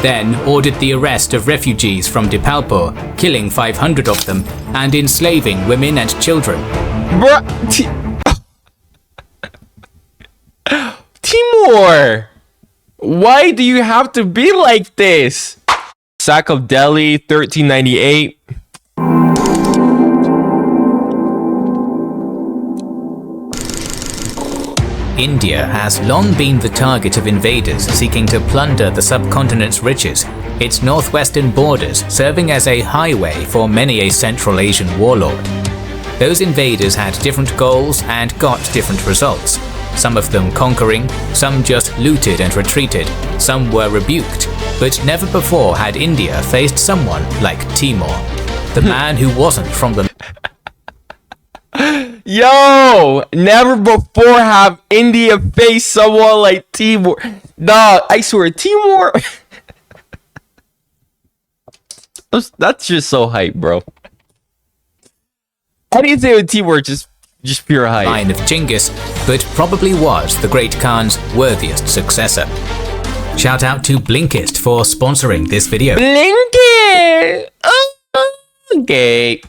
then ordered the arrest of refugees from Dipalpur, killing 500 of them and enslaving women and children. Timur! Why do you have to be like this? Sack of Delhi, 1398. India has long been the target of invaders seeking to plunder the subcontinent's riches, its northwestern borders serving as a highway for many a Central Asian warlord. Those invaders had different goals and got different results. Some of them conquering, some just looted and retreated, some were rebuked, but never before had India faced someone like Timur, the man who wasn't from the Yo, never before have India faced someone like Timur. Nah, I swear, Timur. That's just so hype, bro. Anything with Timur, just pure hype. Line of Genghis, but probably was the Great Khan's worthiest successor. Shout out to Blinkist for sponsoring this video. Blinkist! Okay.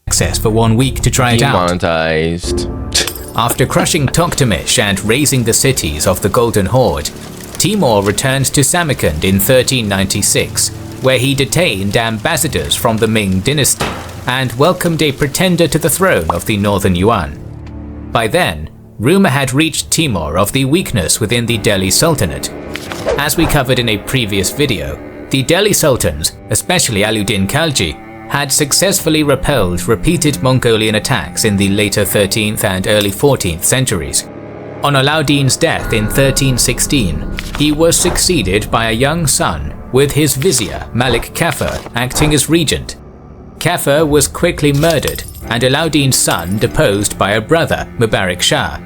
Access for 1 week to try it out. Demonetized. After crushing Toktamish and razing the cities of the Golden Horde, Timur returned to Samarkand in 1396, where he detained ambassadors from the Ming dynasty and welcomed a pretender to the throne of the Northern Yuan. By then, rumour had reached Timur of the weakness within the Delhi Sultanate. As we covered in a previous video, the Delhi Sultans, especially Alauddin Khalji, had successfully repelled repeated Mongolian attacks in the later 13th and early 14th centuries. On Alauddin's death in 1316, he was succeeded by a young son, with his vizier Malik Kafur acting as regent. Kafur was quickly murdered, and Alauddin's son deposed by a brother, Mubarak Shah.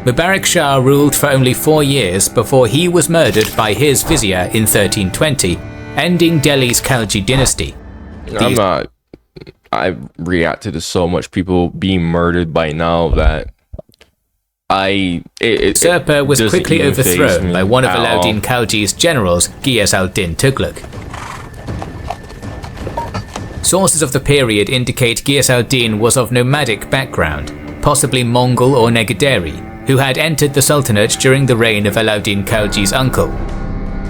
Mubarak Shah ruled for only 4 years before he was murdered by his vizier in 1320, ending Delhi's Khalji dynasty. I reacted to so much people being murdered by now that Usurper was quickly overthrown by one of Alauddin Khalji's generals, Ghiyas al-Din Tughlaq. Sources of the period indicate Ghiyas al-Din was of nomadic background, possibly Mongol or Negaderi, who had entered the Sultanate during the reign of Alauddin Khalji's uncle.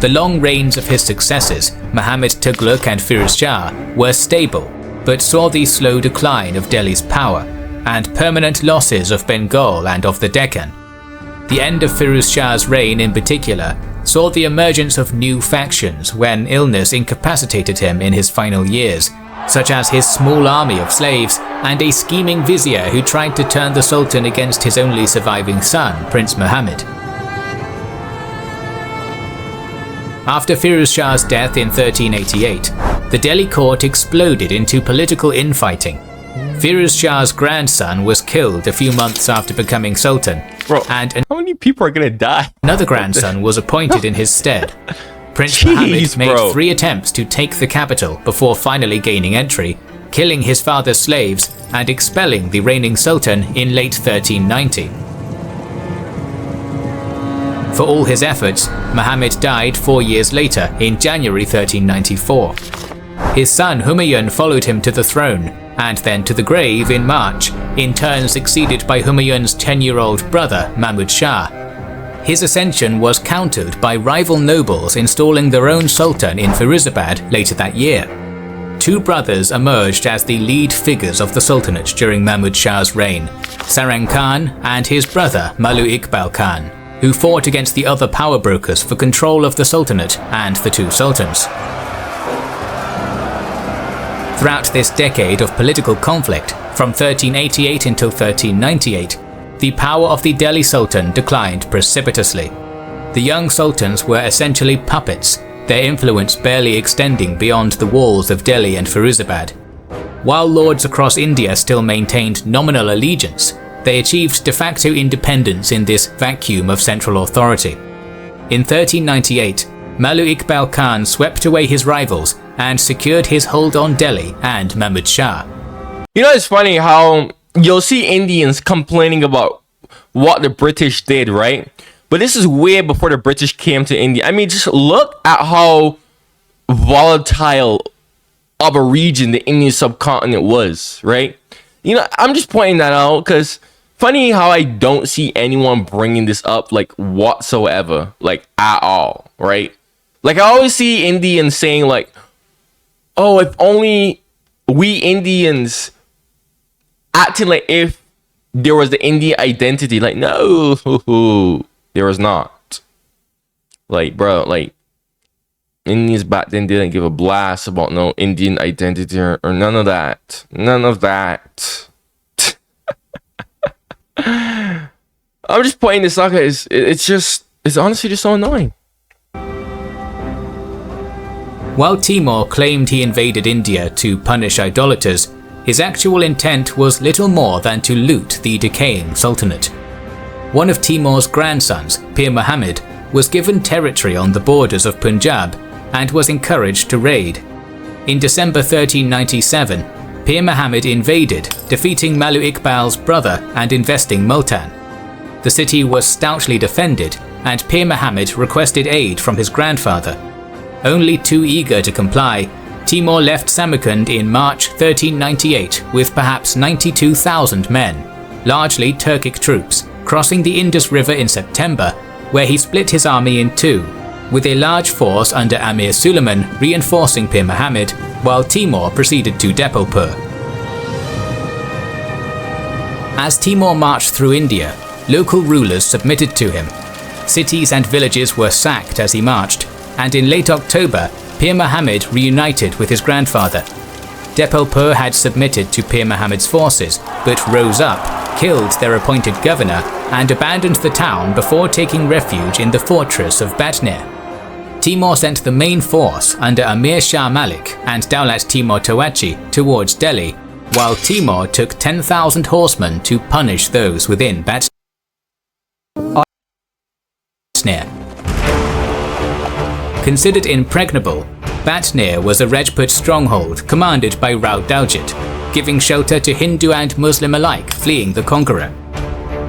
The long reigns of his successors, Muhammad Tughlaq and Firuz Shah, were stable, but saw the slow decline of Delhi's power, and permanent losses of Bengal and of the Deccan. The end of Firuz Shah's reign in particular saw the emergence of new factions when illness incapacitated him in his final years, such as his small army of slaves and a scheming vizier who tried to turn the Sultan against his only surviving son, Prince Muhammad. After Firuz Shah's death in 1388, the Delhi court exploded into political infighting. Firuz Shah's grandson was killed a few months after becoming Sultan, and how many people are gonna die? Another grandson was appointed in his stead. Prince Muhammad made 3 attempts to take the capital before finally gaining entry, killing his father's slaves and expelling the reigning Sultan in late 1390. For all his efforts, Muhammad died 4 years later in January 1394. His son Humayun followed him to the throne, and then to the grave in March, in turn succeeded by Humayun's 10-year-old brother Mahmud Shah. His ascension was countered by rival nobles installing their own sultan in Firuzabad later that year. 2 brothers emerged as the lead figures of the Sultanate during Mahmud Shah's reign, Sarang Khan and his brother Malu Iqbal Khan, who fought against the other power brokers for control of the Sultanate and the 2 sultans. Throughout this decade of political conflict, from 1388 until 1398, the power of the Delhi Sultan declined precipitously. The young sultans were essentially puppets, their influence barely extending beyond the walls of Delhi and Firuzabad. While lords across India still maintained nominal allegiance, they achieved de facto independence in this vacuum of central authority. In 1398, Malu Iqbal Khan swept away his rivals and secured his hold on Delhi and Mahmud Shah. You know, it's funny how you'll see Indians complaining about what the British did, right? But this is way before the British came to India. I mean, just look at how volatile of a region the Indian subcontinent was, right? You know, I'm just pointing that out because funny how I don't see anyone bringing this up like whatsoever, like at all, right? Like I always see Indians saying like, oh, if only we Indians acting like if there was the Indian identity. Like, no, there was not. Like, bro, like Indians back then didn't give a blast about no Indian identity or none of that. None of that. I'm just pointing this out because it's honestly just so annoying. While Timur claimed he invaded India to punish idolaters, his actual intent was little more than to loot the decaying sultanate. One of Timur's grandsons, Pir Muhammad, was given territory on the borders of Punjab and was encouraged to raid. In December 1397, Pir Muhammad invaded, defeating Malu Iqbal's brother and investing Multan. The city was stoutly defended, and Pir Muhammad requested aid from his grandfather. Only too eager to comply, Timur left Samarkand in March 1398 with perhaps 92,000 men, largely Turkic troops, crossing the Indus River in September, where he split his army in two, with a large force under Amir Suleiman reinforcing Pir Muhammad, while Timur proceeded to Depolpur. As Timur marched through India, local rulers submitted to him. Cities and villages were sacked as he marched, and in late October, Pir Muhammad reunited with his grandfather. Depolpur had submitted to Pir Muhammad's forces, but rose up, killed their appointed governor, and abandoned the town before taking refuge in the fortress of Bhatner. Timur sent the main force under Amir Shah Malik and Daulat Timur Toachi towards Delhi, while Timur took 10,000 horsemen to punish those within Bhatner. Considered impregnable, Bhatner was a Rajput stronghold commanded by Rao Daljit, giving shelter to Hindu and Muslim alike fleeing the conqueror.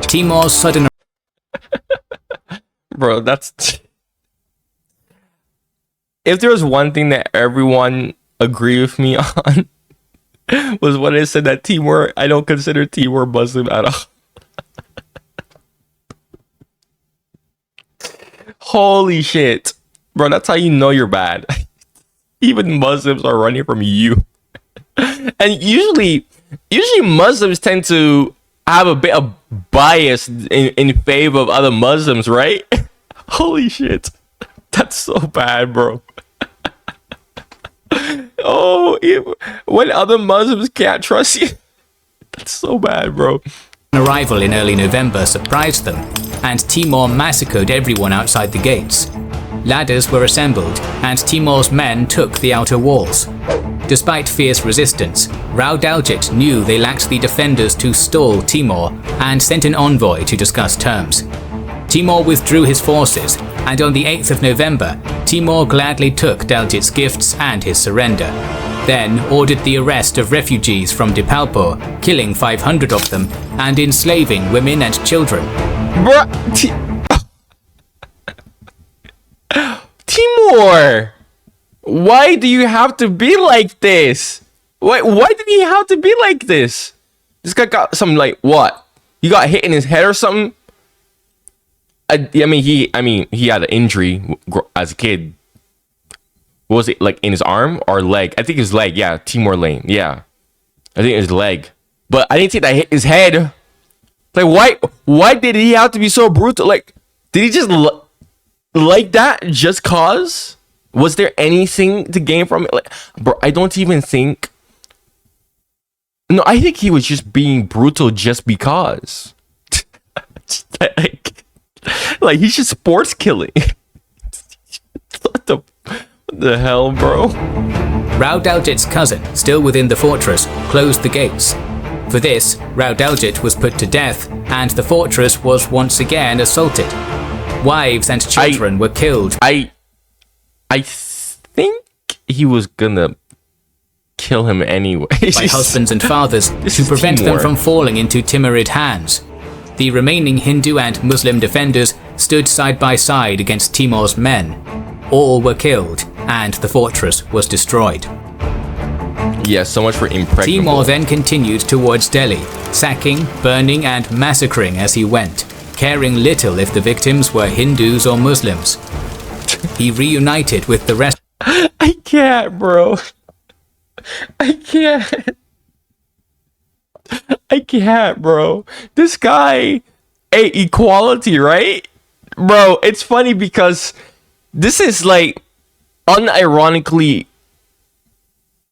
Timur's sudden Bro, that's... If there was one thing that everyone agreed with me on, was when I said that Timur, I don't consider Timur Muslim at all. Holy shit. Bro, that's how you know you're bad. Even Muslims are running from you. And usually Muslims tend to have a bit of bias in favor of other Muslims, right? Holy shit. That's so bad, bro. When other Muslims can't trust you. That's so bad, bro. arrival in early November surprised them, and Timur massacred everyone outside the gates. Ladders were assembled, and Timur's men took the outer walls. Despite fierce resistance, Rao Daljit knew they lacked the defenders to stall Timur and sent an envoy to discuss terms. Timur withdrew his forces, and on the 8th of November, Timur gladly took Daljit's gifts and his surrender, then ordered the arrest of refugees from Dipalpur, killing 500 of them and enslaving women and children. Timur! Why do you have to be like this? Why did he have to be like this? This guy got some, like, what? He got hit in his head or something? I mean, he had an injury as a kid. What was it, like in his arm or leg? I think his leg. Yeah, Timur Lane. Yeah, I think his leg. But I didn't think that hit his head. Like, why did he have to be so brutal? Like, did he just like that just cause? Was there anything to gain from it? Like, bro, I don't even think. No, I think he was just being brutal just because. Like he's just sports killing. What the hell, bro? Rao Daljit's cousin, still within the fortress, closed the gates. For this, Rao Daljit was put to death, and the fortress was once again assaulted. Wives and children were killed. I think he was gonna kill him anyway. By husbands and fathers to prevent them from falling into Timurid hands. The remaining Hindu and Muslim defenders stood side by side against Timur's men. All were killed, and the fortress was destroyed. Yeah, so much for impregnable. Timur then continued towards Delhi, sacking, burning and massacring as he went, caring little if the victims were Hindus or Muslims. He reunited with the rest. I can't, bro. I can't. I can't, bro. This guy ate equality, right? Bro, it's funny because this is like unironically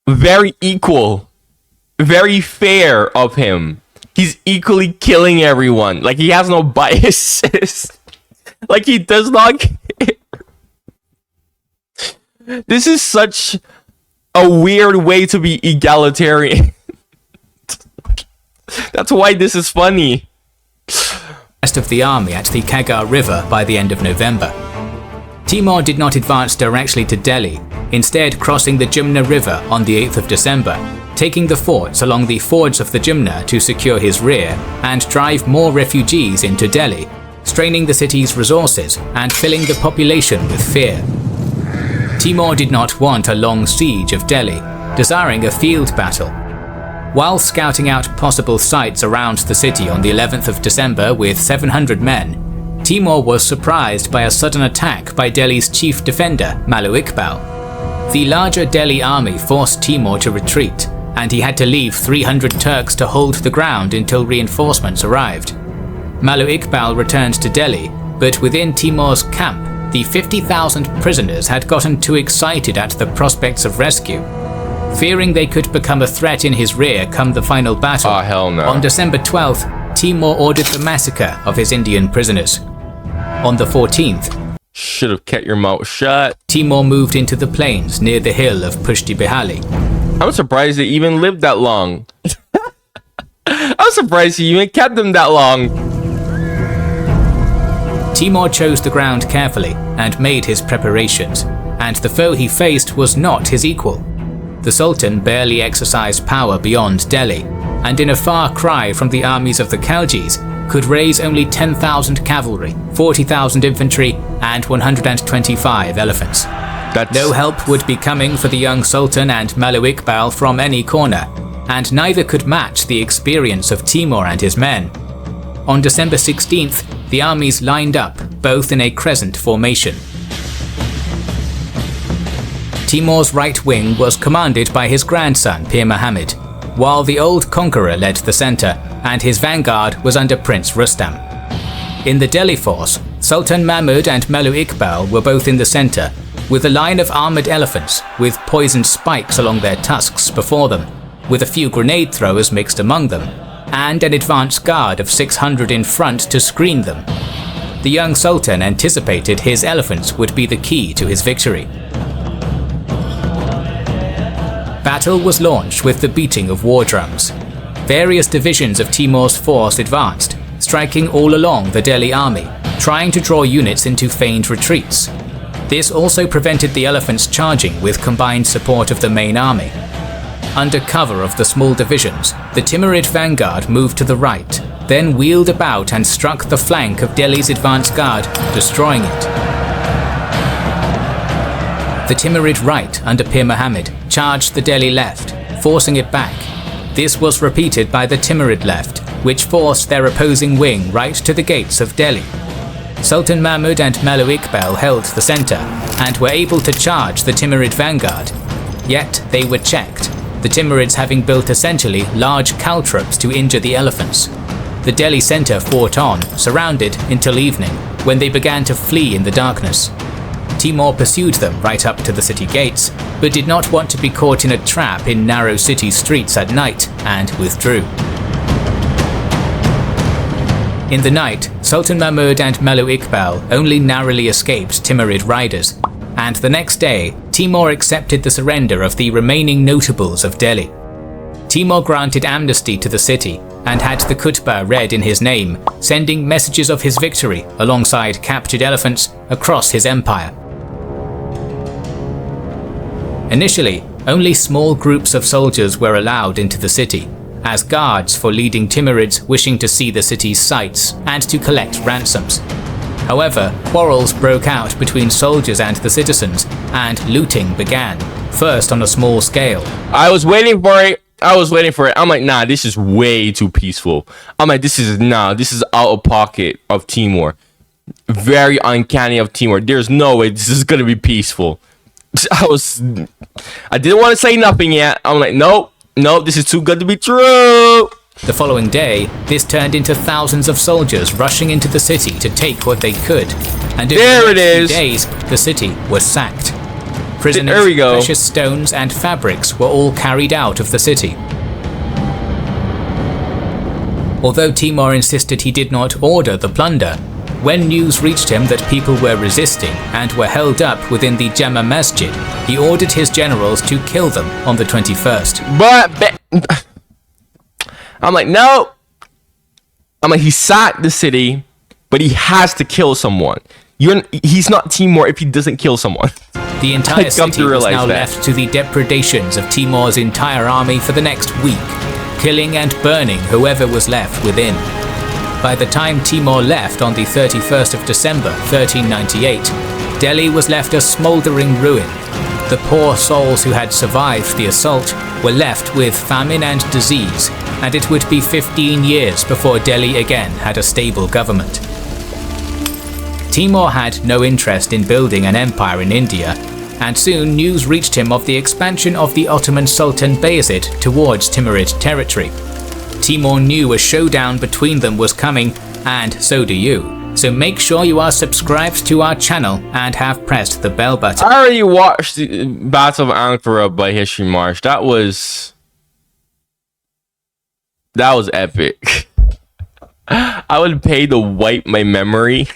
very equal, very fair of him. He's equally killing everyone. Like, he has no biases. Like, he does not care. This is such a weird way to be egalitarian. That's why this is funny. Rest of the army at the Kagar River by the end of November. Timur did not advance directly to Delhi, instead crossing the Jumna River on the 8th of December, taking the forts along the fords of the Jumna to secure his rear and drive more refugees into Delhi, straining the city's resources and filling the population with fear. Timur did not want a long siege of Delhi, desiring a field battle. While scouting out possible sites around the city on the 11th of December with 700 men, Timur was surprised by a sudden attack by Delhi's chief defender, Malu Iqbal. The larger Delhi army forced Timur to retreat, and he had to leave 300 Turks to hold the ground until reinforcements arrived. Malu Iqbal returned to Delhi, but within Timur's camp, the 50,000 prisoners had gotten too excited at the prospects of rescue. Fearing they could become a threat in his rear come the final battle, hell no. on December 12th, Timur ordered the massacre of his Indian prisoners. On the 14th, should have kept your mouth shut. Timur moved into the plains near the hill of Pushti Bihali. I'm surprised they even lived that long. I'm surprised he even kept them that long. Timur chose the ground carefully and made his preparations, and the foe he faced was not his equal. The Sultan barely exercised power beyond Delhi, and in a far cry from the armies of the Khaljis, could raise only 10,000 cavalry, 40,000 infantry, and 125 elephants. No help would be coming for the young Sultan and Malu Iqbal from any corner, and neither could match the experience of Timur and his men. On December 16th, the armies lined up, both in a crescent formation. Timur's right wing was commanded by his grandson Pir Muhammad, while the old conqueror led the centre, and his vanguard was under Prince Rustam. In the Delhi force, Sultan Mahmud and Malu Iqbal were both in the centre, with a line of armoured elephants with poisoned spikes along their tusks before them, with a few grenade throwers mixed among them, and an advance guard of 600 in front to screen them. The young Sultan anticipated his elephants would be the key to his victory. Battle was launched with the beating of war drums. Various divisions of Timur's force advanced, striking all along the Delhi army, trying to draw units into feigned retreats. This also prevented the elephants charging with combined support of the main army. Under cover of the small divisions, the Timurid vanguard moved to the right, then wheeled about and struck the flank of Delhi's advance guard, destroying it. The Timurid right under Pir Muhammad charged the Delhi left, forcing it back. This was repeated by the Timurid left, which forced their opposing wing right to the gates of Delhi. Sultan Mahmud and Malu Iqbal held the centre and were able to charge the Timurid vanguard. Yet they were checked, the Timurids having built essentially large caltrops to injure the elephants. The Delhi centre fought on, surrounded, until evening, when they began to flee in the darkness. Timur pursued them right up to the city gates, but did not want to be caught in a trap in narrow city streets at night, and withdrew. In the night, Sultan Mahmud and Malu Iqbal only narrowly escaped Timurid riders, and the next day, Timur accepted the surrender of the remaining notables of Delhi. Timur granted amnesty to the city and had the khutbah read in his name, sending messages of his victory alongside captured elephants across his empire. Initially, only small groups of soldiers were allowed into the city, as guards for leading Timurids wishing to see the city's sights and to collect ransoms. However, quarrels broke out between soldiers and the citizens, and looting began, first on a small scale. I was waiting for it. I'm like, nah, this is way too peaceful. I'm like, this is out of pocket of Timur. Very uncanny of Timur. There's no way this is gonna be peaceful. I didn't want to say nothing yet. I'm like, nope, this is too good to be true. The following day, this turned into thousands of soldiers rushing into the city to take what they could. And in the next few days, the city was sacked. Prisoners, precious stones, and fabrics were all carried out of the city. Although Timur insisted he did not order the plunder, when news reached him that people were resisting and were held up within the Jama Masjid, he ordered his generals to kill them on the 21st. But I'm like, no. I'm like, he sacked the city, but he has to kill someone. He's not Timur if he doesn't kill someone. The entire city was now left to the depredations of Timur's entire army for the next week, killing and burning whoever was left within. By the time Timur left on the 31st of December 1398, Delhi was left a smouldering ruin. The poor souls who had survived the assault were left with famine and disease, and it would be 15 years before Delhi again had a stable government. Timur had no interest in building an empire in India, and soon news reached him of the expansion of the Ottoman Sultan Bayezid towards Timurid territory. Timur knew a showdown between them was coming, and so do you. So make sure you are subscribed to our channel and have pressed the bell button. I already watched the Battle of Ankara by History Marche. That was epic. I would pay to wipe my memory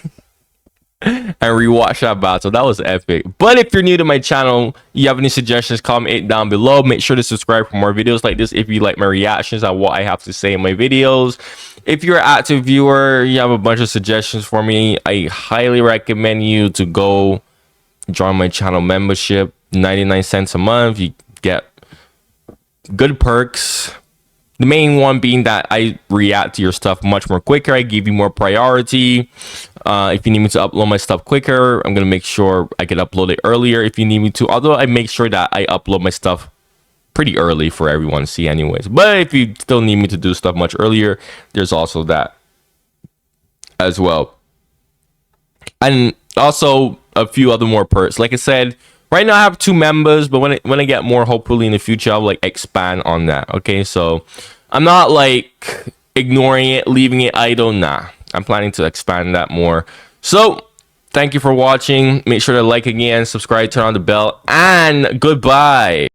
and rewatch that battle. That was epic. But if you're new to my channel, you have any suggestions, comment it down below. Make sure to subscribe for more videos like this if you like my reactions on what I have to say in my videos. If you're an active viewer, you have a bunch of suggestions for me, I highly recommend you to go join my channel membership. 99 cents a month. You get good perks. The main one being that I react to your stuff much more quicker. I give you more priority. If you need me to upload my stuff quicker, I'm going to make sure I can upload it earlier if you need me to. Although I make sure that I upload my stuff pretty early for everyone to see anyways. But if you still need me to do stuff much earlier, there's also that as well. And also a few other more perks. Like I said, right now I have 2 members, but when I get more, hopefully in the future, I'll like expand on that. Okay, so I'm not like ignoring it, leaving it idle. Nah, I'm planning to expand that more. So thank you for watching. Make sure to like again, subscribe, turn on the bell, and goodbye.